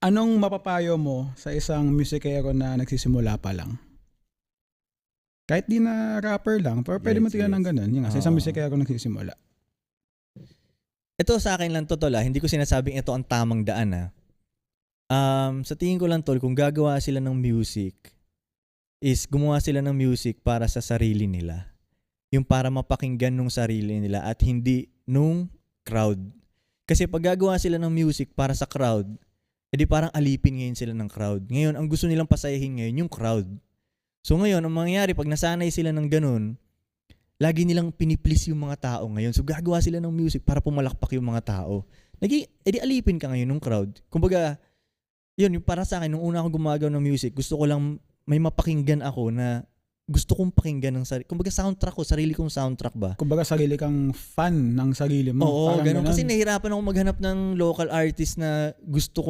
Anong mapapayo mo sa isang musikero na nagsisimula pa lang? Kahit di na rapper lang, pero pwede mo Gets, tingnan ng gets. ganun. Yun nga, sa isang Oo. musikero nagsisimula. Ito sa akin lang to, tol, hindi ko sinasabing ito ang tamang daan. Sa tingin ko lang, tol, kung gagawa sila ng music, is gumawa sila ng music para sa sarili nila. Yung para mapakinggan nung sarili nila at hindi nung crowd. Kasi pag gagawa sila ng music para sa crowd, edi parang alipin ngayon sila ng crowd. Ngayon, ang gusto nilang pasayahin ngayon, yung crowd. So ngayon, ang mangyayari, pag nasanay sila ng ganun, lagi nilang piniplease yung mga tao ngayon. So gagawa sila ng music para pumalakpak yung mga tao. Edi alipin ka ngayon ng crowd. Kumbaga, yun, yung para sa akin, nung una akong gumagawa ng music, gusto ko lang may mapakinggan ako na gusto kong pakinggan ng sarili. Kumbaga soundtrack ko, sarili kong soundtrack ba? Kumbaga sarili kang fan ng sarili mo. Oo, Parang ganun. Kasi nahirapan ako maghanap ng local artist na gusto ko